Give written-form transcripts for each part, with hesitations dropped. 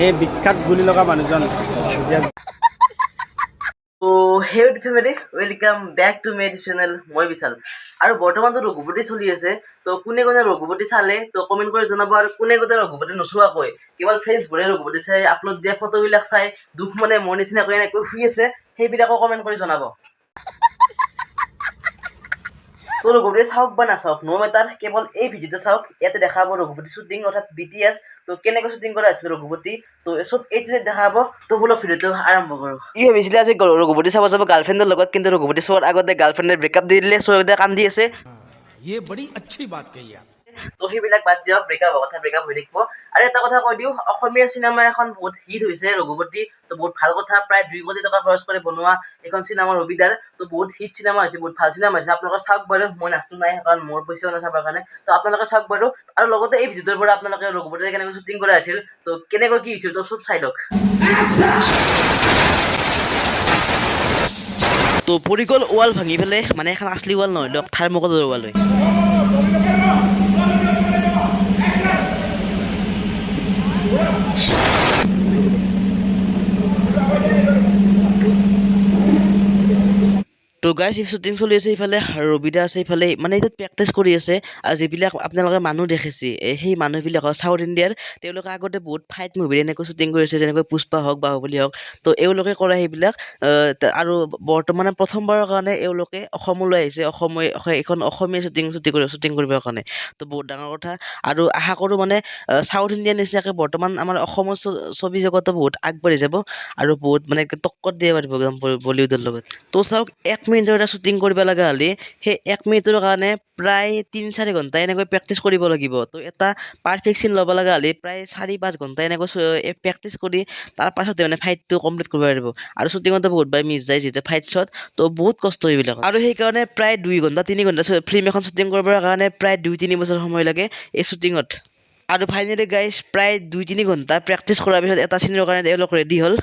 এই বিখ্যাত গুলি লগা মানুহজন। তো hey family, welcome back to my channel. মই বিশাল আৰু বৰ্তমানতো ৰঘুপতি চলি আছে। তো কোনে কোনে ৰঘুপতি চালে তো কমেণ্ট কৰি জনাব, আৰু কোনে কোনে ৰঘুপতি নোচোৱাকৈ কেৱল ফ্ৰেণ্ডছবোৰে ৰঘুপতি চাই আপলোড দিয়া ফটোবিলাক চাই দুখ মানে মোৰ নিচিনাকৈ এনেকৈ শুই আছে, সেইবিলাকো কমেণ্ট কৰি জনাব। তো ৰঘুপতি চাওক বা নাচাওক নো মেটাৰ, কেৱল এই ভিডিঅ'টো চাওক। ইয়াতে দেখা পাব ৰঘুপতি শ্বুটিং অৰ্থাৎ BTS। তো কেনেকৈ শ্বুটিং কৰা হৈছিল ৰঘুপতি, তো চব এইটোতে দেখা পাব। তো বোলো ভিডিঅ'টো আৰম্ভ কৰোঁ। ই ভাবিছিলে আজি ৰঘুপতি চাব যাব গাৰ্লফ্ৰেণ্ডৰ লগত, কিন্তু ৰঘুপতি চোৱাৰ আগতে গাৰ্লফ্ৰেণ্ডে ব্ৰেকআপ দি দিলে, চোৱা কান্দি আছে। ये बड़ी अच्छी बात कही आप। তো সেইবিলাক বাদ দিয়ক, ব্ৰেকআপ কথা ব্ৰেকআপ হৈ থাকিব। আৰু এটা কথা কৈ দিওঁ, অসমীয়া চিনেমা এখন বহুত হিট হৈছে ৰঘুপতি। তো বহুত ভাল কথা, প্ৰায় 2 কোটি টকা খৰচ কৰি বনোৱা এখন চিনেমাৰ ৰবিদাৰ। তো বহুত হিট চিনেমা হৈছে, বহুত ভাল চিনেমা হৈছে। আপোনালোকে চাওক বাৰু, মই নাচটো নাই কাৰণ মোৰ পইচাও নাই চাবৰ কাৰণে। তো আপোনালোকে চাওক বাৰু, আৰু লগতে এই ভিডিঅ'টোৰ পৰা আপোনালোকে ৰঘুপতি কেনেকৈ শ্বুটিং কৰা হৈছিল, তো কেনেকৈ কি হৈছিল, তো চব চাই লওক। তো পৰি গ'ল ৱাল ভাঙি পেলাই, মানে এখন আছলি ৱাল নহয়, থাৰ্মকলৰ ৱাল হয়। তো গাইজ শ্বুটিং চলি আছে, ইফালে ৰবিদা আছে, ইফালে মানে এতিয়া প্ৰেক্টিচ কৰি আছে। আৰু যিবিলাক আপোনালোকে মানুহ দেখিছে, সেই মানুহবিলাকৰ চাউথ ইণ্ডিয়াৰ, তেওঁলোকে আগতে বহুত ফাইট মুভিৰ এনেকৈ শ্বুটিং কৰিছে, যেনেকৈ পুষ্পা হওক, বাহুবলী হওক। তো এওঁলোকে কৰা সেইবিলাক। আৰু বৰ্তমানে প্ৰথমবাৰৰ কাৰণে এওঁলোকে অসমলৈ আহিছে, এখন অসমীয়া শ্বুটিং কৰিবৰ কাৰণে। তো বহুত ডাঙৰ কথা, আৰু আশা কৰোঁ মানে চাউথ ইণ্ডিয়াৰ নিচিনাকৈ বৰ্তমান আমাৰ অসমৰ ছবি জগতো বহুত আগবাঢ়ি যাব, আৰু বহুত মানে টক্কৰ দিব পাৰিব একদম বলিউডৰ লগত। তো চাওক, 1 মিনিটৰ এটা শ্বুটিং কৰিব লগা হ'লে সেই 1 মিনিটৰ কাৰণে প্ৰায় 3-4 ঘণ্টা এনেকৈ প্ৰেক্টিচ কৰিব লাগিব। তো এটা পাৰফেক্ট চিন ল'ব লগা হ'লে প্ৰায় 4-5 ঘণ্টা এনেকৈ প্ৰেক্টিচ কৰি তাৰ পাছতে মানে ফাইটটো কমপ্লিট কৰিব পাৰিব। আৰু শ্বুটিঙতো বহুতবাৰ মিছ যায় যিহেতু ফাইট শ্বট, তো বহুত কষ্ট এইবিলাক। আৰু সেইকাৰণে প্ৰায় 2 ঘণ্টা 3 ঘণ্টা ফিল্ম এখন শ্বুটিং কৰিবৰ কাৰণে প্ৰায় 2-3 বছৰ সময় লাগে এই শ্বুটিঙত। আৰু ফাইনেলি গাইজ প্ৰায় 2-3 ঘণ্টা প্ৰেক্টিচ কৰাৰ পিছত এটা চিনৰ কাৰণে তেওঁলোক ৰেডি হ'ল।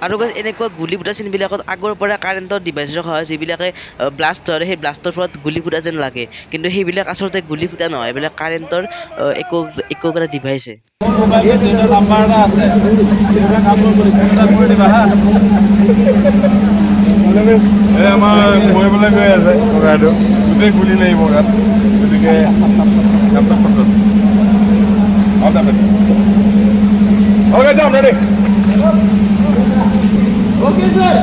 আৰু এনেকুৱা গুলি ফুটা চিনবিলাকত আগৰ পৰা কাৰেণ্টৰ ডিভাইচ ৰখা হয়, যিবিলাকে ব্লাষ্ট হয়, সেই ব্লাষ্টৰ ফলত গুলি ফুটা যেন লাগে, কিন্তু সেইবিলাক আচলতে গুলি ফুটা নহয়, এইবিলাক কাৰেণ্টৰ একো এটা ডিভাইচে। আমাৰ কৰিবলৈ গৈ আছে ককাইদেউ, গোটেই গুলি লাগিব গাত, গতিকে Okay, done, ready? Okay, sir.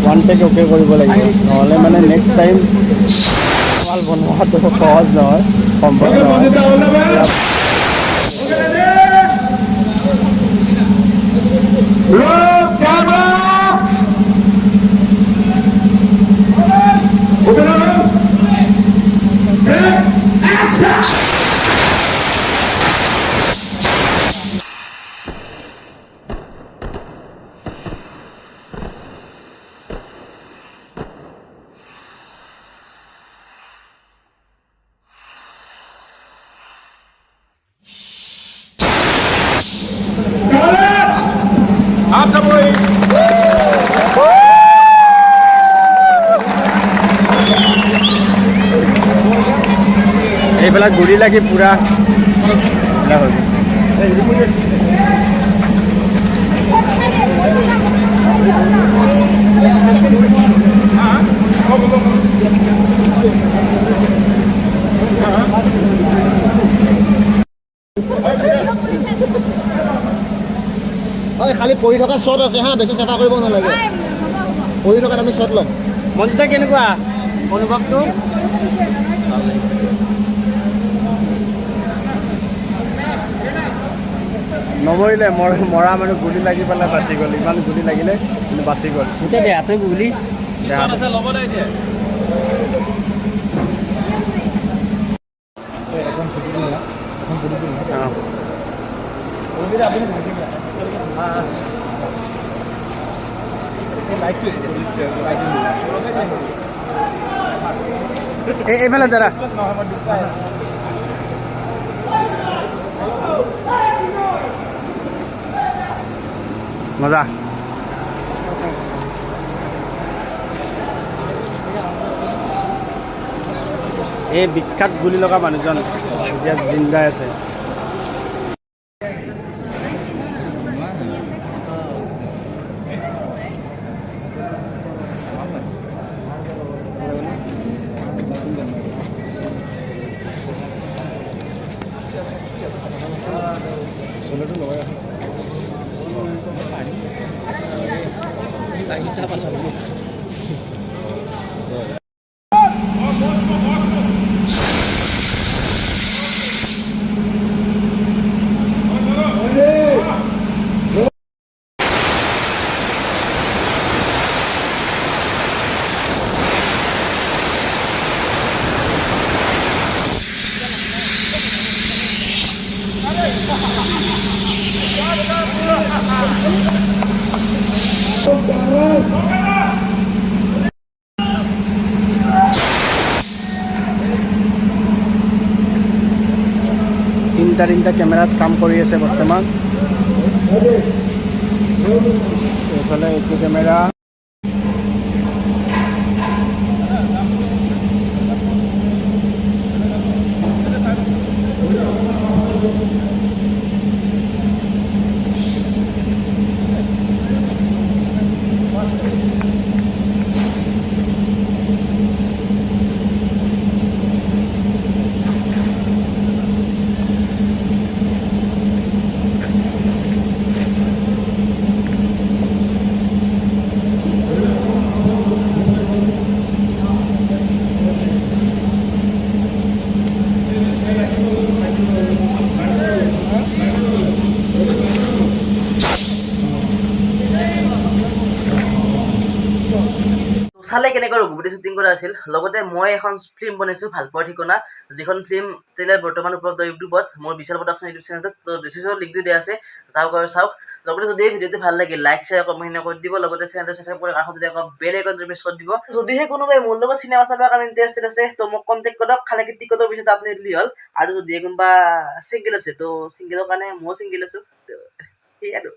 One take okay কৰিব লাগিব, নহ'লে মানে নেক্সট টাইম ভাল বনোৱাটো সহজ নহয়, সম্ভৱ নহয়। এইবিলাক গুৰি লাগি পুৰা এইবিলাক হৈ গৈছে। হয় খালি পৰি থকা শ্বট আছে হা, বেছি চাফা কৰিব নালাগে। পৰি থকাত আমি শ্বট ল'ম। মঞ্জিতা কেনেকুৱা অনুভৱটো? নমৰিলে মৰা মানুহ গুলি লাগি পেলাই বাচি গ'ল। ইমান গুলি লাগিলে কিন্তু বাচি গ'ল। গোটেই দেহাটো গুলি এইফালে দাদা মজা। এই বিখ্যাত গুলি লগা মানুহজন এতিয়া জিন্দাই আছে। তিনিটা কেমেৰাত কাম কৰি আছে বৰ্তমান। এইফালে এইটো কেমেৰা চালে কেনেকৈ ৰঘুপতি শ্বুটিং কৰা আছিল। লগতে মই এখন ফিল্ম বনাইছোঁ ভালপোৱাৰ ঠিকনা, যিখন ফিল্ম ট্ৰেইলাৰ বৰ্তমান উপলব্ধ ইউটিউবত মোৰ বিশাল প্ৰডাকশ্যন ইউটিউব চেনেলত। তো ডিছক্ৰিপশ্যনত লিংকটো দিয়া আছে, যাওক আৰু চাওক। লগতে যদি এই ভিডিঅ'টো ভাল লাগে লাইক শ্বেয়াৰ কমেণ্ট কৰি দিব। লগতে চেনেলটো ছাবস্ক্ৰাইব কৰি কাষত যদি আকৌ বেল আইকনটো প্ৰেছ কৰি দিব। যদিহে কোনোবাই মোৰ লগত চিনেমা চাবৰ কাৰণে ইণ্টাৰেষ্টেড আছে তো মোক কণ্টেক্ট কৰক। খালি টিকটৰ পিছত আপুনি দিলে হ'ল। আৰু যদি কোনোবা ছিংগল আছে তো ছিংগলৰ কাৰণে ময়ো ছিংগল আছোঁ, তো সেই আৰু।